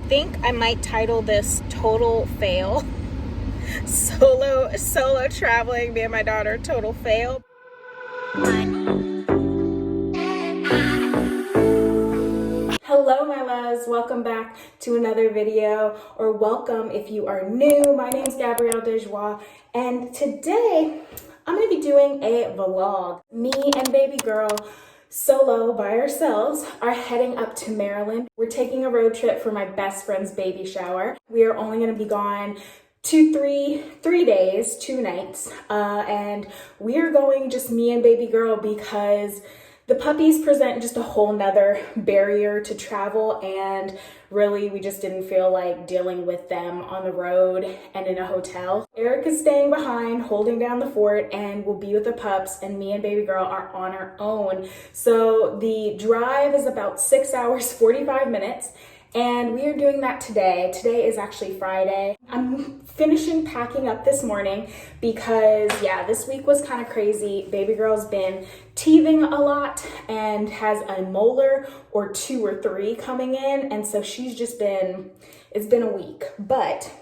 think I might title this Total Fail. Solo traveling, me and my daughter, total fail. Hello my loves, welcome back to another video, or welcome if you are new. My name is Gabrielle Dejoie, and today I'm going to be doing a vlog. Me and baby girl, solo by ourselves, are heading up to Maryland. We're taking a road trip for my best friend's baby shower. We are only going to be gone three days, 2 nights, and we are going just me and baby girl because the puppies present just a whole nother barrier to travel, and really we just didn't feel like dealing with them on the road and in a hotel. Eric is staying behind, holding down the fort, and will be with the pups, and me and baby girl are on our own. So the drive is about 6 hours, 45 minutes. And we are doing that today. Today is actually Friday. I'm finishing packing up this morning because, yeah, this week was kind of crazy. Baby girl's been teething a lot and has a molar or 2 or 3 coming in. And so she's just been, it's been a week. But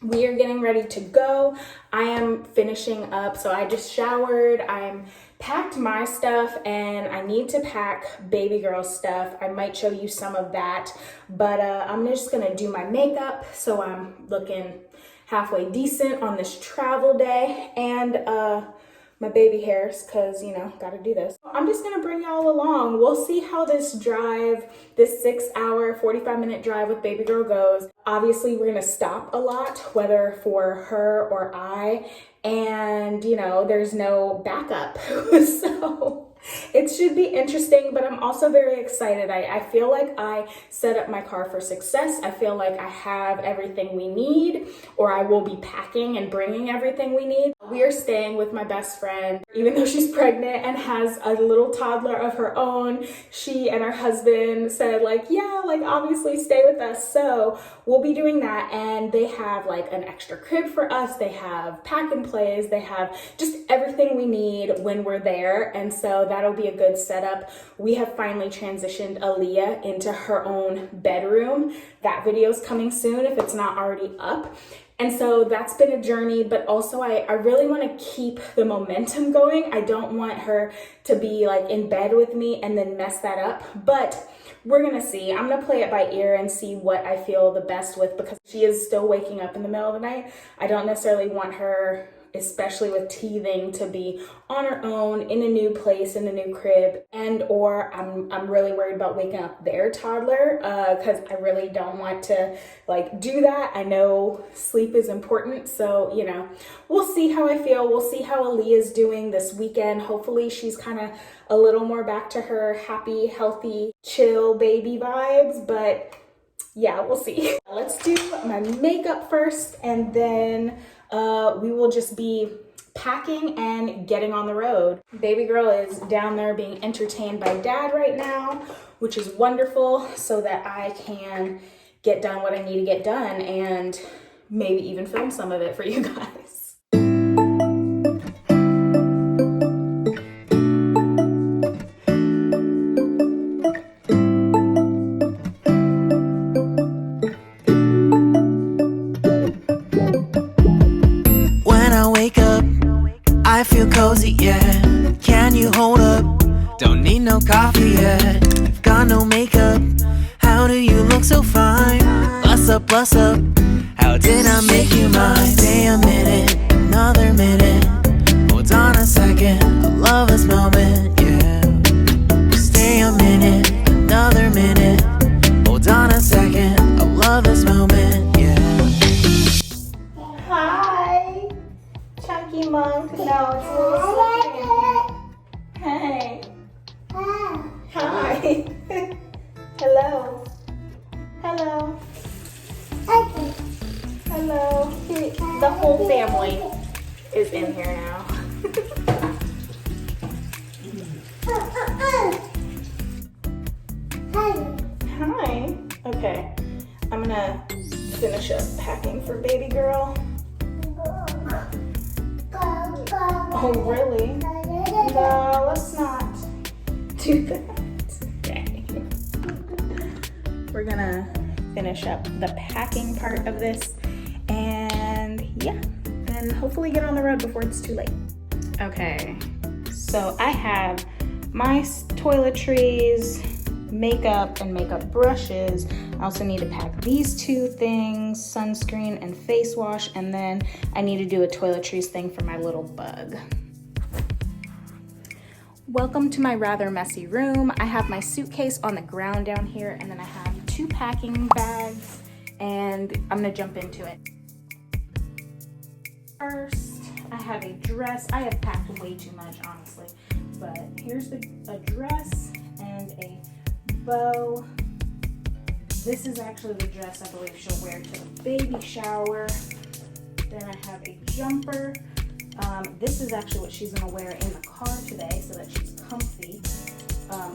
we are getting ready to go. I am finishing up. So I just showered. I'm packed my stuff, and I need to pack baby girl's stuff. I might show you some of that, but I'm just gonna do my makeup so I'm looking halfway decent on this travel day, and my baby hairs, because you know, gotta do this. I'm just gonna bring y'all along. We'll see how this drive, this 6 hour 45 minute drive with baby girl goes. Obviously we're gonna stop a lot, whether for her or I, and you know, there's no backup. So it should be interesting, but I'm also very excited. I feel like I set up my car for success. I feel like I have everything we need, or I will be packing and bringing everything we need. We are staying with my best friend, even though she's pregnant and has a little toddler of her own. She and her husband said like, yeah, like obviously stay with us. So we'll be doing that. And they have like an extra crib for us. They have pack and plays. They have just everything we need when we're there. And so that'll be a good setup. We have finally transitioned Aaliyah into her own bedroom. That video's coming soon if it's not already up. And so that's been a journey, but also I really want to keep the momentum going. I don't want her to be like in bed with me and then mess that up, but we're gonna see. I'm gonna play it by ear and see what I feel the best with, because she is still waking up in the middle of the night. I don't necessarily want her, especially with teething, to be on her own in a new place, in a new crib, and or I'm really worried about waking up their toddler, because I really don't want to like do that. I know sleep is important, so you know, we'll see how I feel. We'll see how Aaliyah's doing this weekend. Hopefully she's kind of a little more back to her happy, healthy, chill baby vibes, but yeah, we'll see. Let's do my makeup first, and then we will just be packing and getting on the road. Baby girl is down there being entertained by dad right now, which is wonderful, so that I can get done what I need to get done and maybe even film some of it for you guys. I feel cozy, yeah. Can you hold up? Don't need no coffee yet. I've got no makeup. How do you look so fine? Bust up, bust up. How did I make you mine? Stay a minute, another minute. Hold on a second, I love this moment, yeah. Stay a minute, another minute. Hold on a second, I love this moment, yeah. Hi, chunky monk. No, it's a little slippery in here. Hey. Hi. Hello. Hello. Hello. The whole family is in here now. Hi. Okay. I'm gonna finish up packing for baby girl. Oh, really? No, let's not do that. Okay. We're gonna finish up the packing part of this. And yeah, then hopefully get on the road before it's too late. Okay, so I have my toiletries, makeup, and makeup brushes. I also need to pack these two things, sunscreen and face wash, and then I need to do a toiletries thing for my little bug. Welcome to my rather messy room. I have my suitcase on the ground down here, and then I have 2 packing bags, and I'm gonna jump into it. First, I have a dress. I have packed way too much, honestly, but here's a dress and a bow. This is actually the dress I believe she'll wear to the baby shower. Then I have a jumper. This is actually what she's gonna wear in the car today so that she's comfy.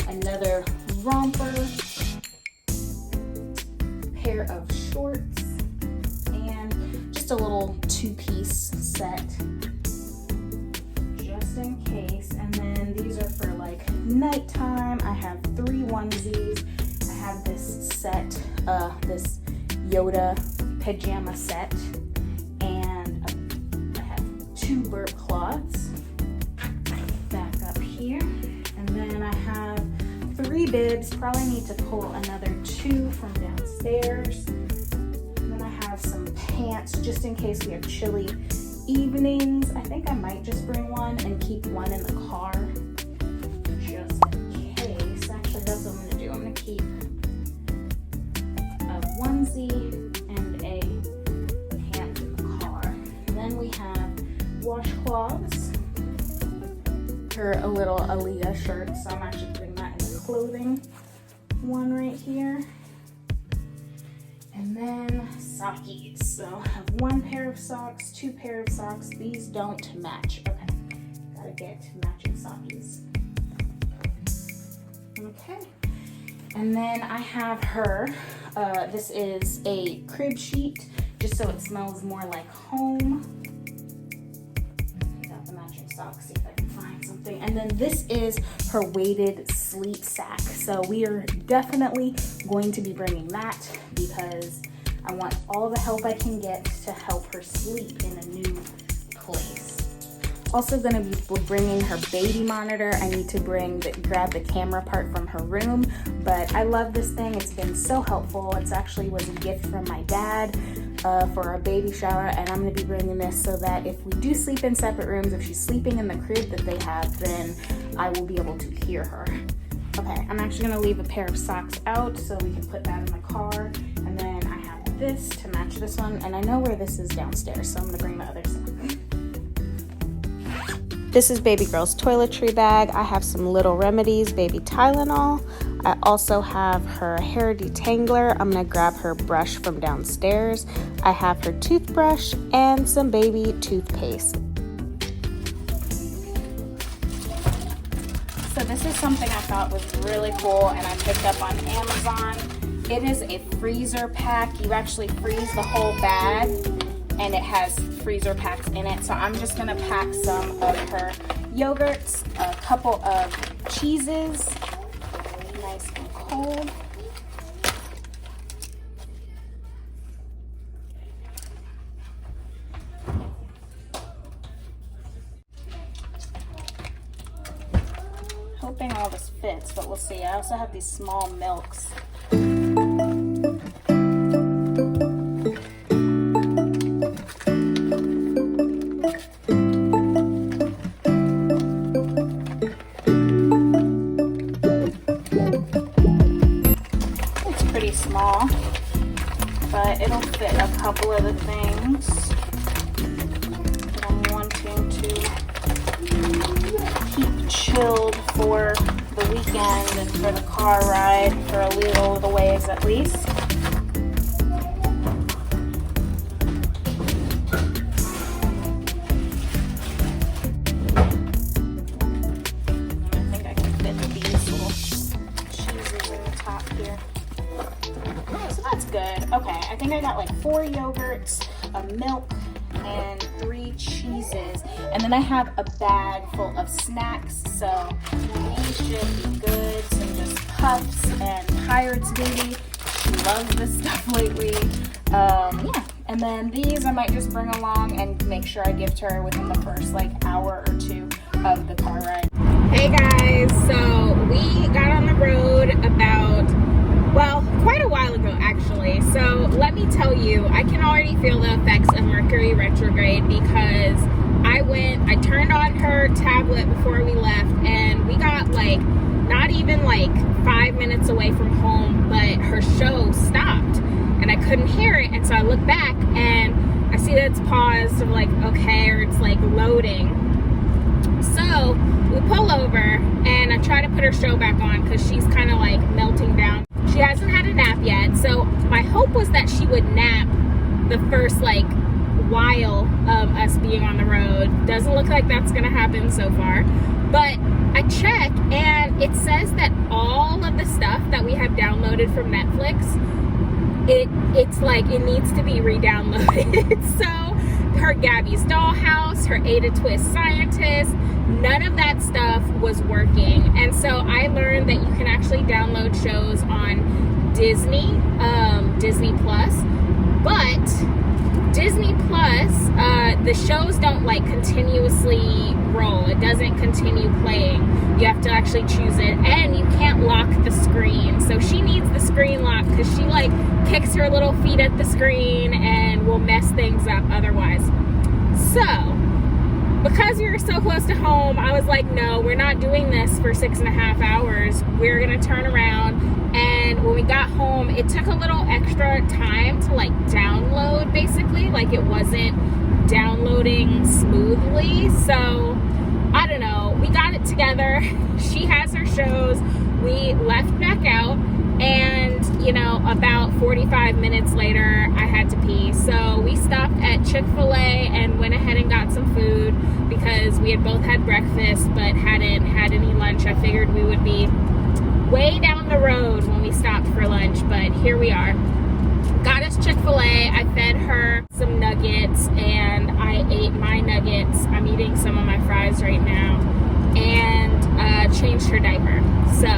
Another romper, pair of shorts, and just a little 2-piece set just in case. And then these are for like nighttime. I have 3 onesies. I have this set, this Yoda pajama set, and I have 2 burp cloths back up here. And then I have 3 bibs. Probably need to pull another 2 from downstairs. And then I have some pants just in case we have chilly evenings. I think I might just bring one and keep one in the car just in case. Actually, that's what I'm gonna do. I'm gonna keep a onesie and a pant in the car. And then we have washcloths. Her a little Aaliyah shirt, so I'm actually putting that in the clothing one right here. And then sockies. So I have 1 pair of socks, 2 pair of socks. These don't match. Okay, gotta get matching sockies. Okay, and then I have her, this is a crib sheet, just so it smells more like home. I got the matching socks, see if I can find something. And then this is her weighted sleep sack. So we are definitely going to be bringing that because I want all the help I can get to help her sleep in a new place. Also gonna be bringing her baby monitor. I need to grab the camera part from her room, but I love this thing. It's been so helpful. It's actually was a gift from my dad for our baby shower, and I'm gonna be bringing this so that if we do sleep in separate rooms, if she's sleeping in the crib that they have, then I will be able to hear her. Okay, I'm actually gonna leave a pair of socks out so we can put that in the car, and then I have this to match this one, and I know where this is downstairs, so I'm gonna bring the other sock. This is baby girl's toiletry bag. I have some Little Remedies baby Tylenol. I also have her hair detangler. I'm gonna grab her brush from downstairs. I have her toothbrush and some baby toothpaste. So this is something I thought was really cool and I picked up on Amazon. It is a freezer pack. You actually freeze the whole bag and it has freezer packs in it. So I'm just gonna pack some of her yogurts, a couple of cheeses, nice and cold. Hoping all this fits, but we'll see. I also have these small milks. Small, but it'll fit a couple of the things that I'm wanting to keep chilled for the weekend and for the car ride for a little of the ways at least. I think I can fit these little cheeses in the top here. So that's good. Okay, I think I got like 4 yogurts, a milk, and 3 cheeses. And then I have a bag full of snacks, so these should be good. Some just puffs and Pirates Baby. She She loves this stuff lately. Yeah, and then these I might just bring along and make sure I give to her within the first like hour or two of the car ride. Hey guys, so we got on the road about, well, quite a while ago actually. So let me tell you, I can already feel the effects of Mercury retrograde because I turned on her tablet before we left, and we got like not even like 5 minutes away from home, but her show stopped and I couldn't hear it. And so I look back and I see that it's paused, so I'm like, okay, or it's like loading. So we pull over and I try to put her show back on because she's kind of like melting down. She hasn't had a nap yet, so my hope was that she would nap the first like while of us being on the road. Doesn't look like that's gonna happen so far, but I check and it says that all of the stuff that we have downloaded from Netflix, it's like it needs to be re-downloaded. So her Gabby's Dollhouse, her Ada Twist Scientist, none of that stuff was working. And so I learned that you can actually download shows on Disney Plus, but Disney Plus, the shows don't like continuously roll. It doesn't continue playing. You have to actually choose it, and you can't lock the screen. So she needs the screen lock because she like kicks her little feet at the screen and will mess things up otherwise. So because we were so close to home, I was like, no, we're not doing this for 6.5 hours. We're gonna turn around. And when we got home, it took a little extra time to like download, basically. Like it wasn't downloading smoothly. So I don't know, we got it together. She has her shows. We left back out, and you know, about 45 minutes later I had to pee. So we stopped at Chick-fil-A and went ahead and got some food because we had both had breakfast but hadn't had any lunch. I figured we would be way down the road when we stopped for lunch, but here we are. Got us Chick-fil-A. I fed her some nuggets and I ate my nuggets. I'm eating some of my fries right now, and changed her diaper. So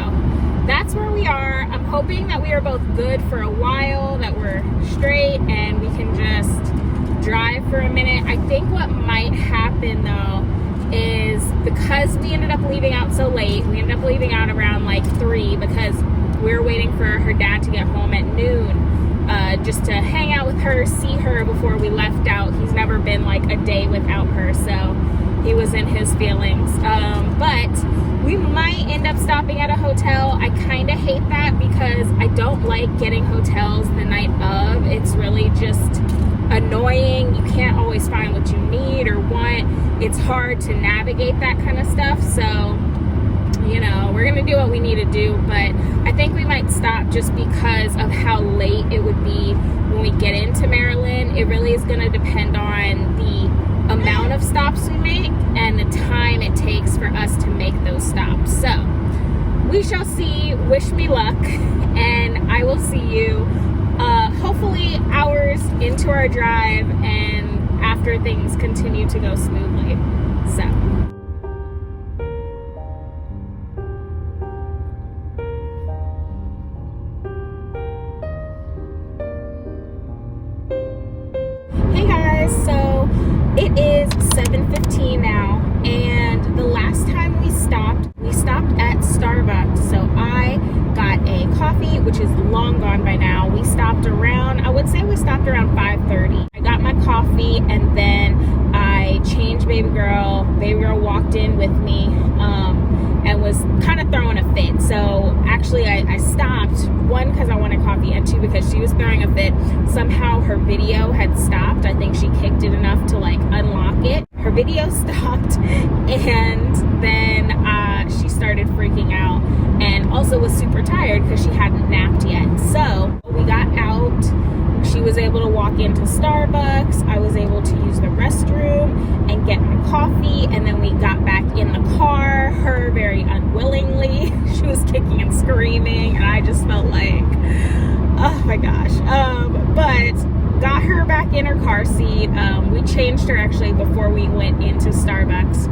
that's where we are. I'm hoping that we are both good for a while, that we're straight and we can just drive for a minute. I think what might happen though is because we ended up leaving out so late, we ended up leaving out around like 3 because we were waiting for her dad to get home at noon, just to hang out with her, see her before we left out. He's never been like a day without her, so he was in his feelings. But we might end up stopping at a hotel. I kind of hate that because I don't like getting hotels the night of. It's really just annoying. You can't always find what you need or want. It's hard to navigate that kind of stuff. So, you know, we're gonna do what we need to do, but I think we might stop just because of how late it would be when we get into Maryland. It really is gonna depend on the amount of stops we make and the time it takes for us to make those stops. So we shall see. Wish me luck, and I will see you hopefully hours into our drive and after things continue to go smoothly. So hey guys, so it is 7:15 now, and the last time we stopped at Starbucks. So I got a coffee, which is long gone by now. We stopped around, I would say we stopped around 5:30. I got my coffee and then I changed baby girl. Baby girl walked in with me and was kind of throwing a fit. So actually I stopped, one, because I wanted coffee, and two, because she was throwing a fit. Somehow her video had stopped. I think she kicked it enough to like unlock it. Her video stopped, and then she started freaking out and also was super tired because she hadn't napped yet. So we got out. She was able to walk into Starbucks. I was able to use the restroom and get my coffee, and then we got back in the car, her very unwillingly. She was kicking and screaming, and I just felt like, oh my gosh. But got her back in her car seat. We changed her actually before we went into Starbucks.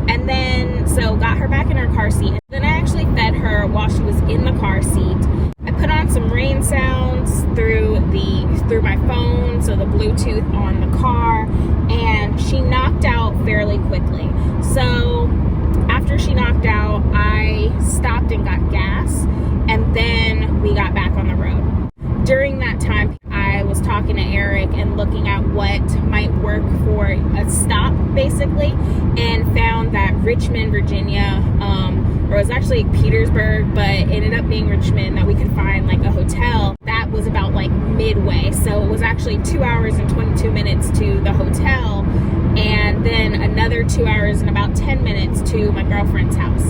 And then, so got her back in her car seat. Then I actually fed her while she was in the car seat. I put on on some rain sounds through my phone, so the Bluetooth on the car, and she knocked out fairly quickly. So after she knocked out, I stopped and got gas, and then we got back on the road. During that time, I was talking to Eric and looking at what might work for a stop, basically, and found that Richmond, Virginia, or it was actually Petersburg, but it ended up being Richmond, that we could find like a hotel that was about like midway. So it was actually 2 hours and 22 minutes to the hotel, and then another 2 hours and about 10 minutes to my girlfriend's house.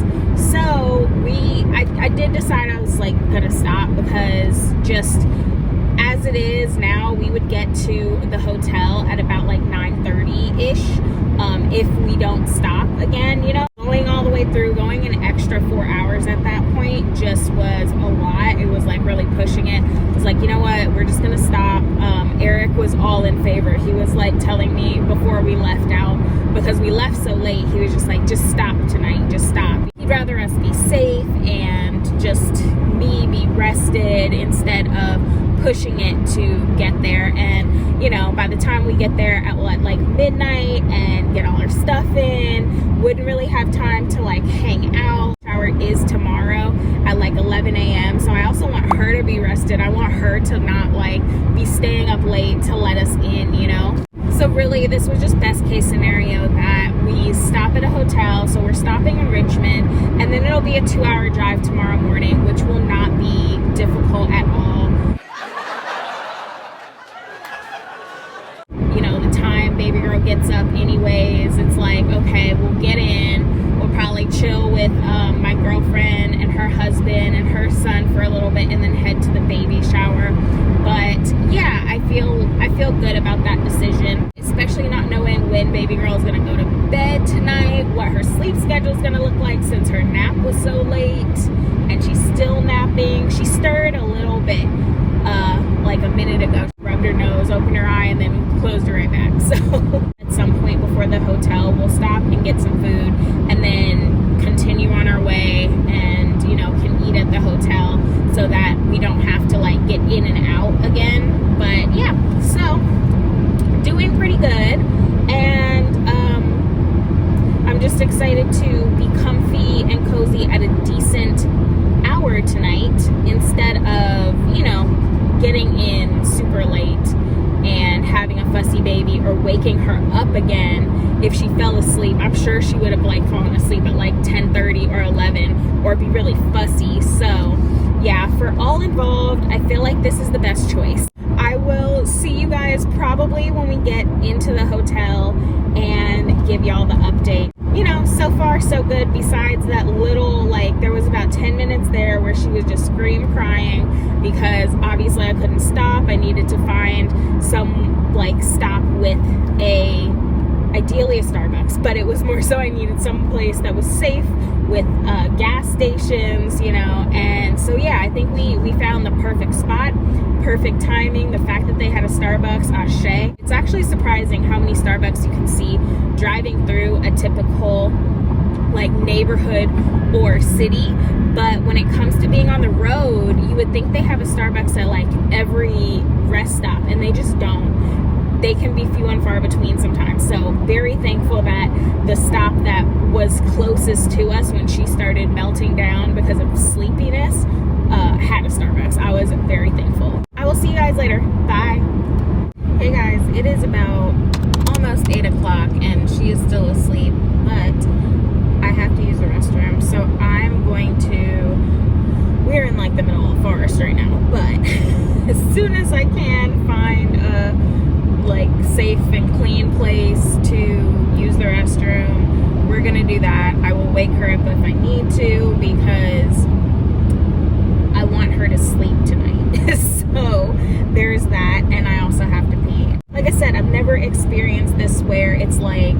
So I did decide I was like gonna stop, because just as it is now, we would get to the hotel at about like 9:30-ish if we don't stop again, you know. Going all the way through, going an extra 4 hours at that point just was a lot. It was like really pushing it. I was like, you know what, we're just gonna stop. Eric was all in favor. He was like telling me before we left out, because we left so late, he was just like, just stop tonight, just stop. He'd rather us be safe and just me be rested instead of pushing it to get there. And you know, by the time we get there at like midnight and get all our stuff in, wouldn't really have time to like hang out. Shower is tomorrow at like 11 a.m. So I also want her to be rested. I want her to not like be staying up late to let us in, you know. So really, this was just best case scenario that we stop at a hotel. So we're stopping in Richmond, and then it'll be a 2-hour drive tomorrow morning, which will not be difficult at all. You know, the time baby girl gets up anyways, it's like, okay, we'll get in, we'll probably chill with my girlfriend and her husband and her son for a little bit, and then head to the baby shower. But yeah, I feel good about that decision, especially not knowing when baby girl is gonna go to bed tonight, what her sleep schedule is gonna look like, since her nap was so late and she's still napping. She stirred a little bit like a minute ago. She rubbed her nose, opened her eye, and then closed her right back. So at some point before the hotel, we'll stop and get some food, and then continue on our way, and you know, can eat at the hotel so that we don't have to like get in and out again. But yeah, so doing pretty good, and I'm just excited to be comfy and cozy at a decent hour tonight, instead of, you know, getting in super late and having a fussy baby, or waking her up again if she fell asleep. I'm sure she would have like fallen asleep at like 10:30 or 11, or be really fussy. So yeah, for all involved, I feel like this is the best choice. I will see you guys probably when we get into the hotel and give y'all the update. You know, so far so good, besides that little, like, there was about 10 minutes there where she was just scream crying, because obviously I couldn't stop. I needed to find some like stop with ideally a Starbucks, but it was more so I needed some place that was safe with gas stations, you know. And so yeah, I think we found the perfect spot, perfect timing. The fact that they had a Starbucks, ashe. It's actually surprising how many Starbucks you can see driving through a typical like neighborhood or city, but when it comes to being on the road, you would think they have a Starbucks at like every rest stop, and they just don't. They can be few and far between sometimes. So very thankful that the stop that was closest to us when she started melting down because of sleepiness had a Starbucks. I was very thankful. I will see you guys later. Bye. Hey guys, it is about almost 8 o'clock and she is still asleep, but I have to use the restroom, so I'm going to, we're in like the middle of the forest right now, but as soon as I can find a like safe and clean place to use the restroom, we're gonna do that. I will wake her up if I need to, because I want her to sleep tonight. So there's that, and I also have to pee. Like I said, I've never experienced this where it's like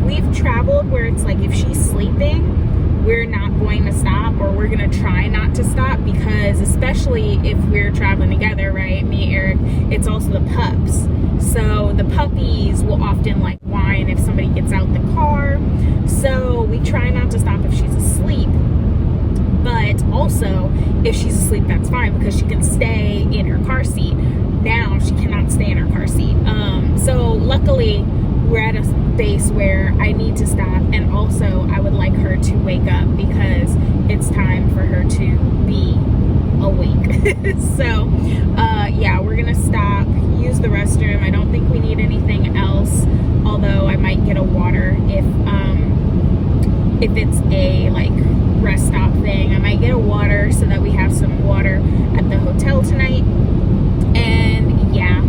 we've traveled where it's like if she's sleeping, we're not going to stop, or we're gonna try not to stop, because especially if we're traveling together, right, me, Eric, it's also the pups. So the puppies will often like whine if somebody gets out the car. So we try not to stop if she's asleep. But also, if she's asleep, that's fine because she can stay in her car seat. Now she cannot stay in her car seat. So luckily, we're at a base where I need to stop, and also I would like her to wake up because it's time for her to be awake. So yeah, we're gonna stop, use the restroom. I don't think we need anything else, although I might get a water if it's a like rest stop thing. I might get a water so that we have some water at the hotel tonight. And yeah.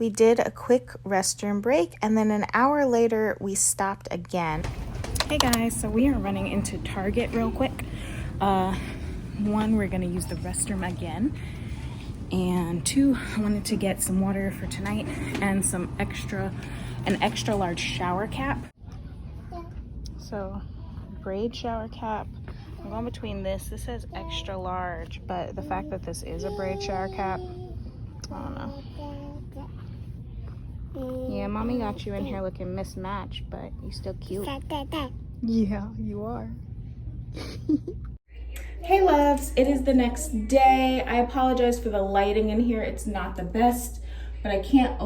We did a quick restroom break, and then an hour later we stopped again. Hey guys, so we are running into Target real quick. One, we're gonna use the restroom again, and two, I wanted to get some water for tonight and an extra large shower cap. So braid shower cap. I'm going between this says extra large, but the fact that this is a braid shower cap, I don't know. Yeah, mommy got you in here looking mismatched, but you still cute. Yeah, you are. Hey loves, it is the next day. I apologize for the lighting in here. It's not the best, but I can't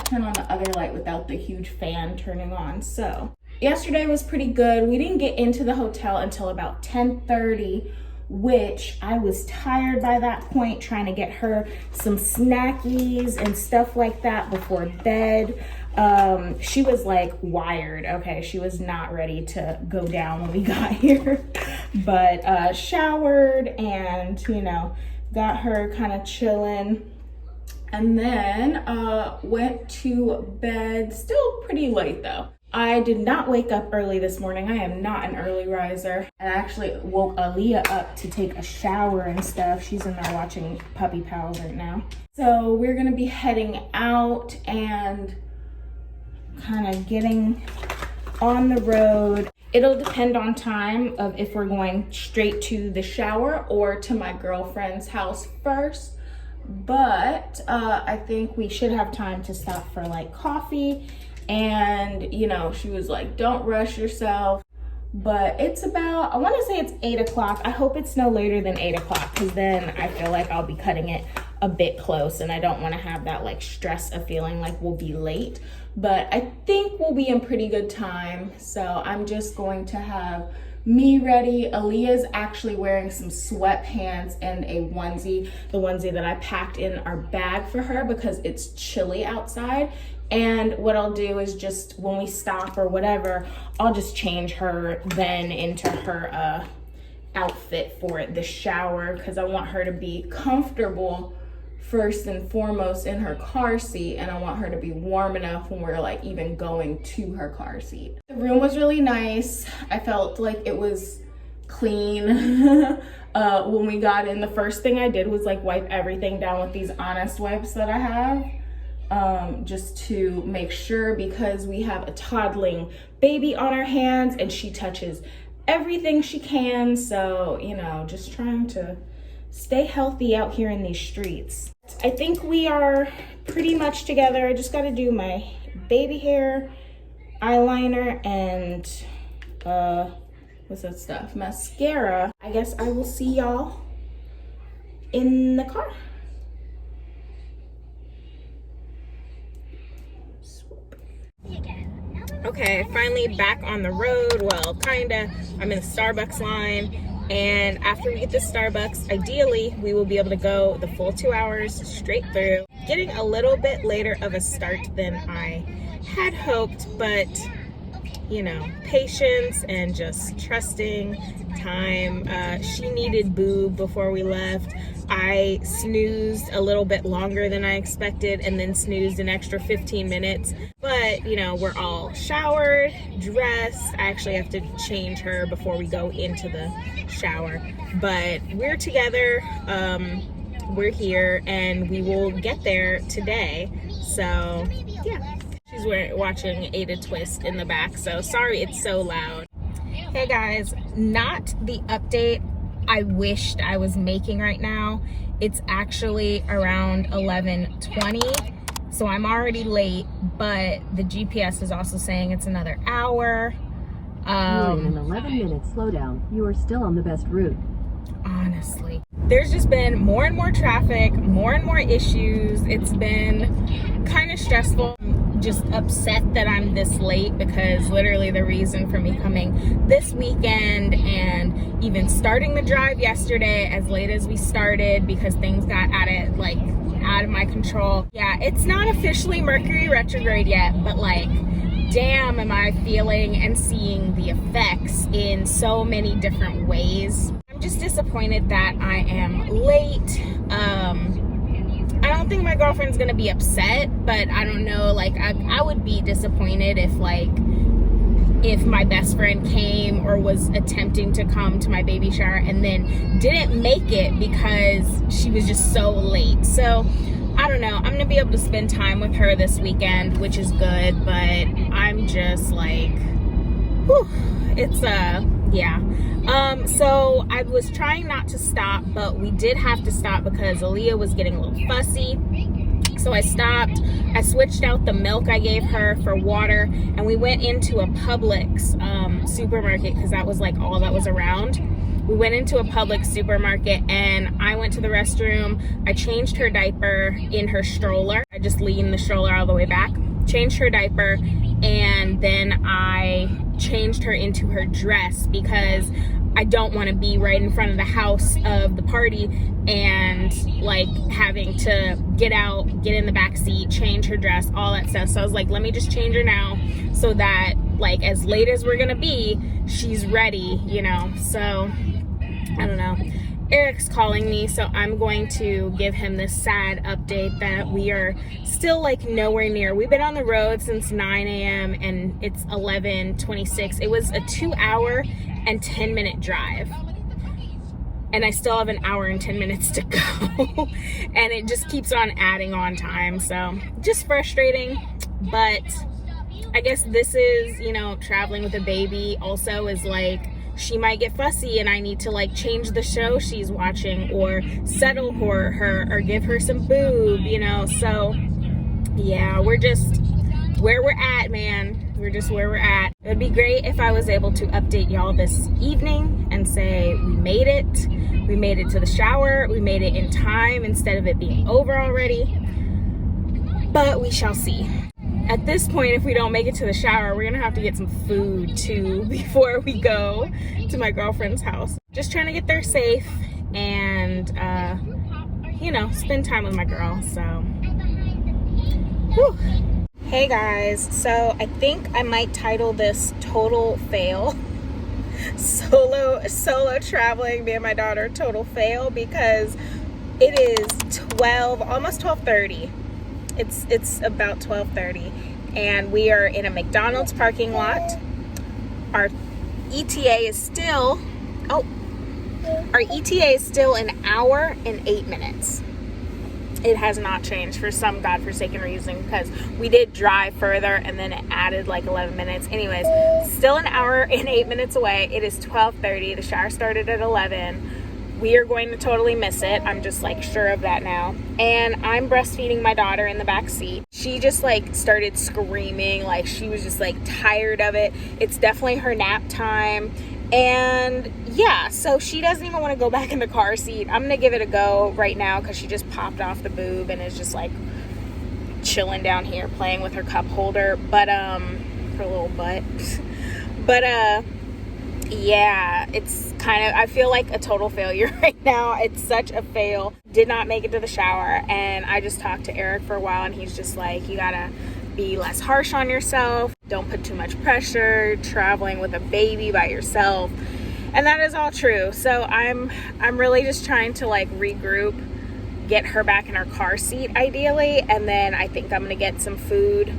turn on the other light without the huge fan turning on. So yesterday was pretty good. We didn't get into the hotel until about 10:30, which I was tired by that point, trying to get her some snackies and stuff like that before bed. She was like wired, okay? She was not ready to go down when we got here, but showered and, you know, got her kind of chilling, and then went to bed, still pretty late though. I did not wake up early this morning. I am not an early riser. I actually woke Aaliyah up to take a shower and stuff. She's in there watching Puppy Pals right now. So we're gonna be heading out and kind of getting on the road. It'll depend on time of if we're going straight to the shower or to my girlfriend's house first. But I think we should have time to stop for like coffee. And you know, she was like, don't rush yourself. But it's about, I want to say it's 8 o'clock. I hope it's no later than 8 o'clock, because then I feel like I'll be cutting it a bit close, and I don't want to have that like stress of feeling like we'll be late. But I think we'll be in pretty good time. So I'm just going to have me ready. Aaliyah's actually wearing some sweatpants and a onesie, the onesie that I packed in our bag for her because it's chilly outside. And what I'll do is just when we stop or whatever, I'll just change her then into her outfit for the shower, because I want her to be comfortable first and foremost in her car seat, and I want her to be warm enough when we're like even going to her car seat. The room was really nice. I felt like it was clean. When we got in, the first thing I did was like wipe everything down with these Honest wipes that I have. Just to make sure, because we have a toddling baby on our hands and she touches everything she can. So, you know, just trying to stay healthy out here in these streets. I think we are pretty much together. I just got to do my baby hair, eyeliner, and what's that stuff? Mascara. I guess I will see y'all in the car. Okay, finally back on the road. Well, kinda. I'm in the Starbucks line, and after we get to Starbucks, ideally we will be able to go the full 2 hours straight through. Getting a little bit later of a start than I had hoped, but you know, patience and just trusting time. She needed boob before we left. I snoozed a little bit longer than I expected and then snoozed an extra 15 minutes. But, you know, we're all showered, dressed. I actually have to change her before we go into the shower. But we're together. We're here and we will get there today. So, yeah. She's watching Ada Twist in the back. So, sorry it's so loud. Hey guys, not the update I wished I was making right now. It's actually around 11:20, so I'm already late, but the GPS is also saying it's another hour. You're in an 11-minute slowdown. You are still on the best route. Honestly, there's just been more and more traffic, more and more issues. It's been kind of stressful. Just upset that I'm this late, because literally the reason for me coming this weekend and even starting the drive yesterday as late as we started, because things got out of my control. Yeah, it's not officially Mercury retrograde yet, but like, damn, am I feeling and seeing the effects in so many different ways. I'm just disappointed that I am late. I don't think my girlfriend's gonna be upset, but I don't know, like, I would be disappointed if my best friend came or was attempting to come to my baby shower and then didn't make it because she was just so late. So I don't know, I'm gonna be able to spend time with her this weekend, which is good, but I'm just like, whew, it's yeah. So I was trying not to stop, but we did have to stop because Aaliyah was getting a little fussy. So I stopped. I switched out the milk I gave her for water, and we went into a Publix supermarket because that was like all that was around. We went into a Publix supermarket and I went to the restroom. I changed her diaper in her stroller. I just leaned the stroller all the way back, changed her diaper, and then I changed her into her dress because I don't want to be right in front of the house of the party and like having to get out, get in the back seat, change her dress, all that stuff. So I was like, let me just change her now so that like as late as we're gonna be, she's ready, you know. So I don't know. Eric's calling me, so I'm going to give him this sad update that we are still like nowhere near. We've been on the road since 9 a.m. and it's 11:26. It was a 2-hour and 10-minute drive. And I still have an hour and 10 minutes to go. And it just keeps on adding on time. So just frustrating, but I guess this is, you know, traveling with a baby also is like, she might get fussy and I need to like change the show she's watching or settle her or give her some boob, you know. So yeah, we're just where we're at, man. We're just where we're at. It'd be great if I was able to update y'all this evening and say we made it. We made it to the shower. We made it in time instead of it being over already. But we shall see. At this point, if we don't make it to the shower, we're gonna have to get some food too before we go to my girlfriend's house. Just trying to get there safe and, you know, spend time with my girl, so. Whew. Hey guys, so I think I might title this Total Fail. Solo traveling, me and my daughter, total fail, because it is almost 12:30. It's about 12:30 and we are in a McDonald's parking lot. Our ETA is still an hour and 8 minutes. It has not changed for some godforsaken reason because we did drive further and then it added like 11 minutes. Anyways, still an hour and 8 minutes away. It is 12:30. The shower started at 11. We are going to totally miss it. I'm just like sure of that now. And I'm breastfeeding my daughter in the back seat. She just like started screaming, like she was just like tired of it. It's definitely her nap time. And yeah, so she doesn't even want to go back in the car seat. I'm gonna give it a go right now because she just popped off the boob and is just like chilling down here playing with her cup holder, but her little butt. But yeah, it's kind of, I feel like a total failure right now. It's such a fail. Did not make it to the shower, and I just talked to Eric for a while and he's just like, you gotta be less harsh on yourself. don't put too much pressure, traveling with a baby by yourself. And that is all true. So I'm really just trying to like regroup, get her back in her car seat ideally, and then I think I'm gonna get some food.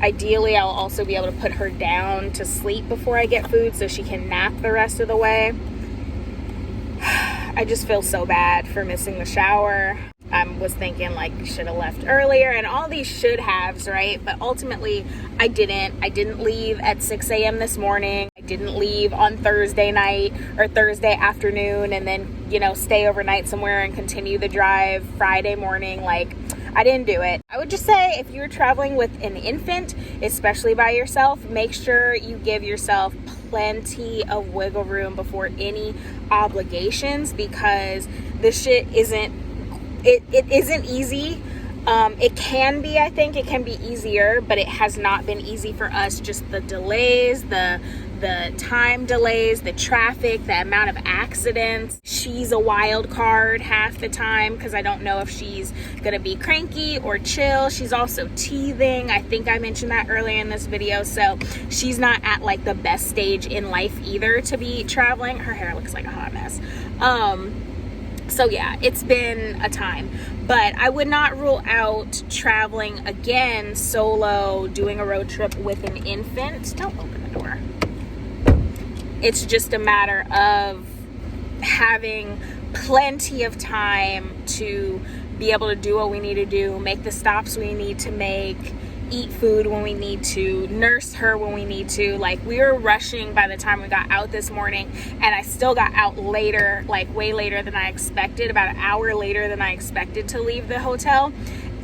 Ideally, I'll also be able to put her down to sleep before I get food so she can nap the rest of the way. I just feel so bad for missing the shower. I was thinking like should have left earlier and all these should haves, right? But ultimately I didn't leave at 6 a.m. this morning. I didn't leave on Thursday night or Thursday afternoon and then, you know, stay overnight somewhere and continue the drive Friday morning. Like, I didn't do it. I would just say if you're traveling with an infant, especially by yourself, make sure you give yourself plenty of wiggle room before any obligations, because this shit isn't easy. It can be, I think it can be easier, but it has not been easy for us. Just the delays, the time delays, the traffic, the amount of accidents. She's a wild card half the time because I don't know if she's gonna be cranky or chill. She's also teething. I think I mentioned that earlier in this video. So she's not at like the best stage in life either to be traveling. Her hair looks like a hot mess. So yeah, it's been a time, but I would not rule out traveling again solo, doing a road trip with an infant. Don't open the door. It's just a matter of having plenty of time to be able to do what we need to do, make the stops we need to make, eat food when we need to, nurse her when we need to. Like, we were rushing by the time we got out this morning, and I still got out later, like way later than I expected, about an hour later than I expected to leave the hotel.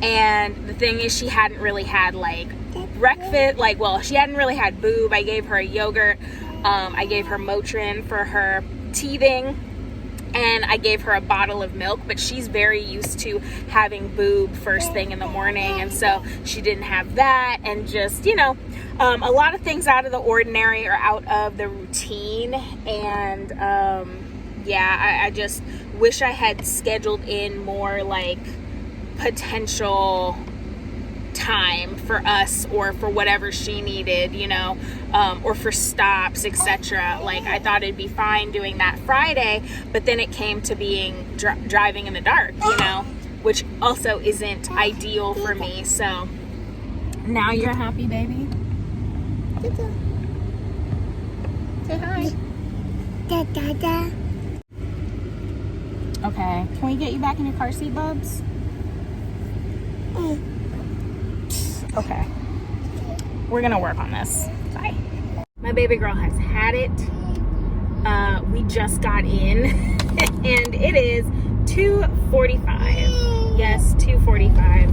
And the thing is, she hadn't really had like breakfast, she hadn't really had boob. I gave her a yogurt, I gave her Motrin for her teething, and I gave her a bottle of milk, but she's very used to having boob first thing in the morning, and so she didn't have that. And just, you know, a lot of things out of the ordinary or out of the routine. And yeah, I just wish I had scheduled in more like potential time for us or for whatever she needed, you know, or for stops, etc. Like, I thought it'd be fine doing that Friday, but then it came to being driving in the dark, you know, which also isn't ideal for me. So now you're happy, baby. Say hi. Okay, can we get you back in your car seat, Bubs? Okay, we're gonna work on this. Bye. My baby girl has had it. We just got in and it is 2:45. Yes, 2:45.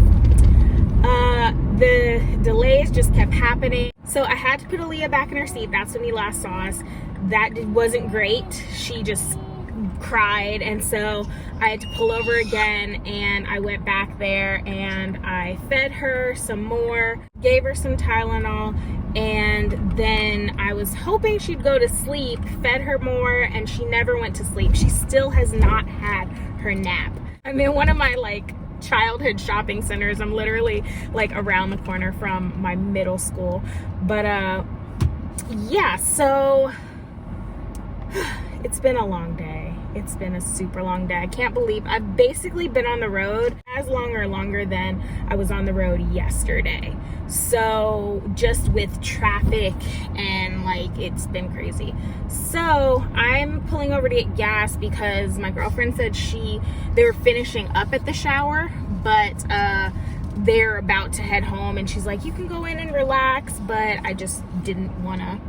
The delays just kept happening. So I had to put Aaliyah back in her seat. That's when you last saw us. That wasn't great. She just cried, and so I had to pull over again, and I went back there and I fed her some more, gave her some Tylenol, and then I was hoping she'd go to sleep, fed her more, and she never went to sleep. She still has not had her nap. I'm in one of my like childhood shopping centers. I'm literally like around the corner from my middle school. But yeah, so it's been a long day. It's been a super long day. I can't believe I've basically been on the road as long or longer than I was on the road yesterday. So just with traffic and like, it's been crazy. So I'm pulling over to get gas because my girlfriend said they were finishing up at the shower, but they're about to head home, and she's like, you can go in and relax, but I just didn't want to,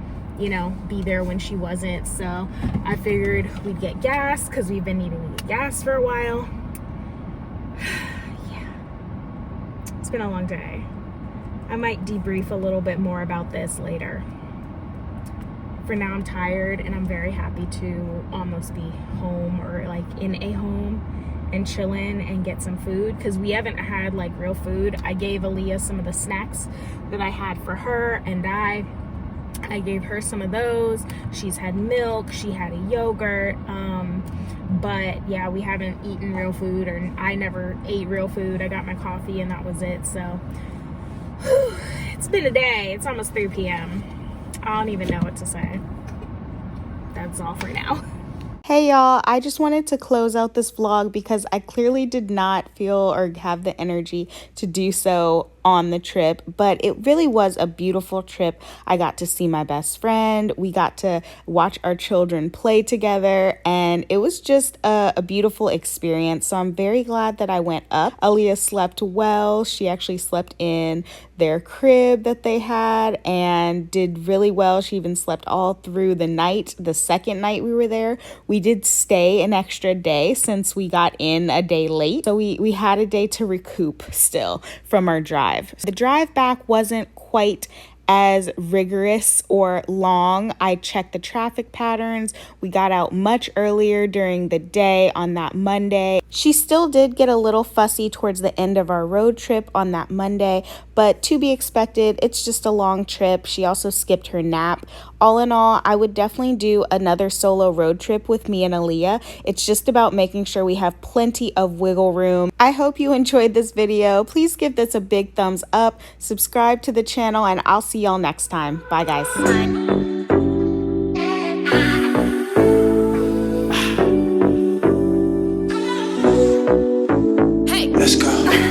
you know, be there when she wasn't. So I figured we'd get gas because we've been needing to get gas for a while. Yeah, it's been a long day. I might debrief a little bit more about this later. For now, I'm tired, and I'm very happy to almost be home, or like in a home, and chilling and get some food, because we haven't had like real food. I gave Aaliyah some of the snacks that I had for her, and I gave her some of those. She's had milk, she had a yogurt, but yeah, we haven't eaten real food, or I never ate real food. I got my coffee and that was it. So It's been a day. It's almost 3 p.m. I don't even know what to say. That's all for now. Hey y'all, I just wanted to close out this vlog because I clearly did not feel or have the energy to do so on the trip, but it really was a beautiful trip. I got to see my best friend. We got to watch our children play together, and it was just a beautiful experience. So I'm very glad that I went up. Aaliyah slept well. She actually slept in their crib that they had and did really well. She even slept all through the night. The second night we were there, we did stay an extra day since we got in a day late. So we had a day to recoup still from our drive. The drive back wasn't quite as rigorous or long. I checked the traffic patterns. We got out much earlier during the day on that Monday. She still did get a little fussy towards the end of our road trip on that Monday, but to be expected, it's just a long trip. She also skipped her nap. All in all, I would definitely do another solo road trip with me and Aaliyah. It's just about making sure we have plenty of wiggle room. I hope you enjoyed this video. Please give this a big thumbs up, subscribe to the channel, and I'll see y'all next time. Bye guys. Let's go.